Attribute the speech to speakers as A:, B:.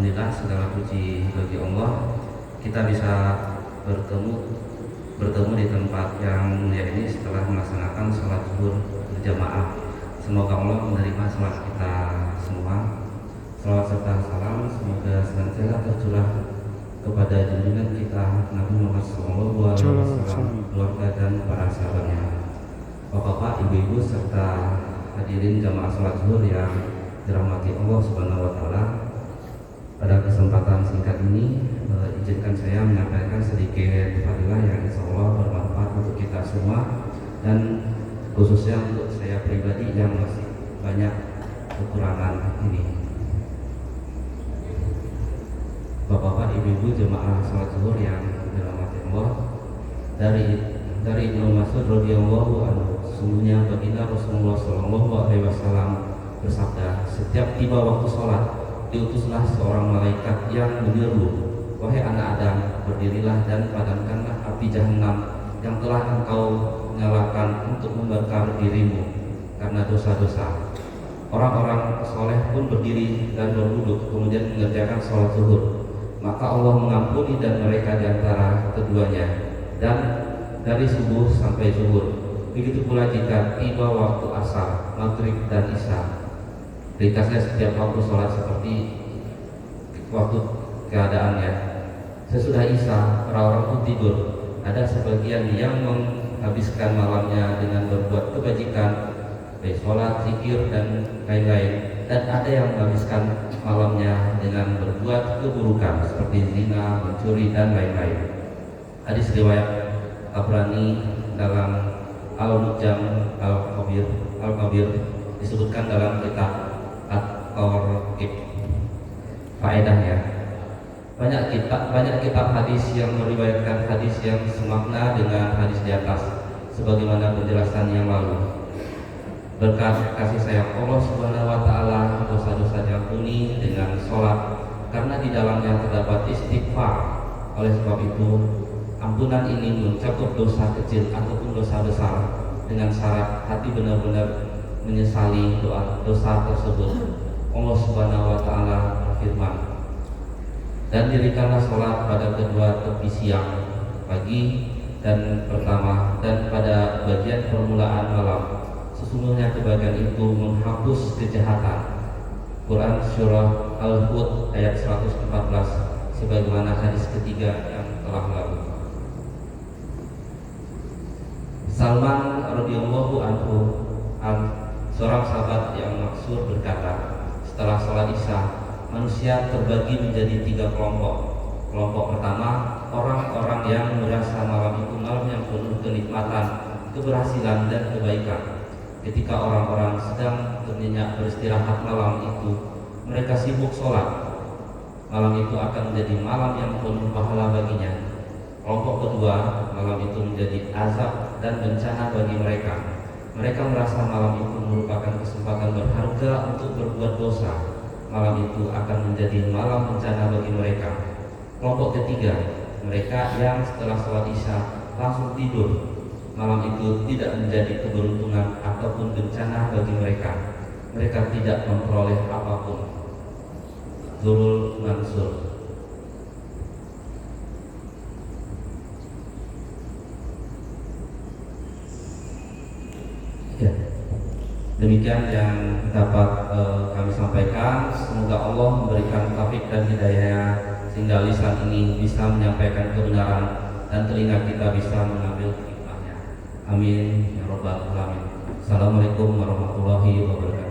A: Alhamdulillah segala puji bagi Allah, kita bisa bertemu di tempat yang mulia ini setelah melaksanakan sholat zuhur berjamaah. Semoga Allah menerima sholat kita semua. Salawat serta salam semoga senantiasa tercurah kepada junjungan kita Nabi Muhammad SAW, keluarga dan para sahabatnya. Bapak-bapak, ibu-ibu serta hadirin jamaah sholat zuhur yang dirahmati Allah Subhanahu wa Ta'ala. Pada kesempatan singkat ini, izinkan saya menyampaikan sedikit fadilah yang insya Allah bermanfaat untuk kita semua, dan khususnya untuk saya pribadi yang masih banyak kekurangan ini. Bapak-bapak, ibu-ibu jemaah sholat zuhur yang dirahmati Allah, dari Ibnu Mas'ud radhiyallahu anhu, sesungguhnya baginda Rasulullah SAW bersabda, setiap tiba waktu sholat diutuslah seorang malaikat yang menyeru, wahai anak Adam, berdirilah dan padamkanlah api Jahannam yang telah engkau nyalakan untuk membakar dirimu karena dosa-dosa. Orang-orang soleh pun berdiri dan berwudu kemudian mengerjakan sholat zuhur, maka Allah mengampuni dan mereka di antara keduanya, dan dari subuh sampai zuhur. Begitu pula jika tiba waktu asar, maghrib dan isya. Ringkasnya setiap waktu sholat seperti waktu keadaannya. Sesudah isya, orang-orang pun tidur. Ada sebagian yang menghabiskan malamnya dengan berbuat kebajikan, baik sholat, zikir, dan lain-lain. Dan ada yang menghabiskan malamnya dengan berbuat keburukan seperti zina, mencuri, dan lain-lain. Hadis riwayat Tabrani dalam Al-Mujam Al-Kabir disebutkan dalam kitab At-Targhib. Faedahnya, banyak kitab hadis yang meriwayatkan hadis yang semakna dengan hadis di atas, sebagaimana penjelasan yang lalu. Berkat kasih sayang Allah Subhanahu wa Ta'ala, dosa-dosa diampuni dengan sholat, karena di dalamnya terdapat istighfar. Oleh sebab itu, ampunan ini mencakup dosa kecil ataupun dosa besar, dengan syarat hati benar-benar menyesali dosa tersebut. Allah Subhanahu wa Ta'ala berfirman, dan dirikanlah sholat pada kedua tepi siang, pagi dan pertama, dan pada bagian permulaan malam. Sesungguhnya kebahagiaan itu menghapus kejahatan. Quran Surah Al-Hud ayat 114, sebagaimana hadis ketiga yang telah lalu. Salman radhiyallahu anhu, seorang sahabat yang maksur, berkata, setelah sholat isya, manusia terbagi menjadi 3 kelompok. Kelompok pertama, orang-orang yang merasa malam itu malam yang penuh kenikmatan, keberhasilan, dan kebaikan. Ketika orang-orang sedang bernyenyak beristirahat malam itu, mereka sibuk sholat. Malam itu akan menjadi malam yang penuh pahala baginya. Kelompok kedua, malam itu menjadi azab dan bencana bagi mereka. Mereka merasa malam itu merupakan kesempatan berharga untuk berbuat dosa. Malam itu akan menjadi malam bencana bagi mereka. Kelompok ketiga, mereka yang setelah sholat isya langsung tidur. Malam itu tidak menjadi keberuntungan ataupun bencana bagi mereka. Mereka tidak memperoleh apapun. Zurul Mansur. Ya, demikian yang dapat kami sampaikan. Semoga Allah memberikan taufik dan hidayah sehingga lisan ini bisa menyampaikan kebenaran dan telinga kita bisa mengambil hikmahnya. Amin ya rabbal alamin. Assalamualaikum warahmatullahi wabarakatuh.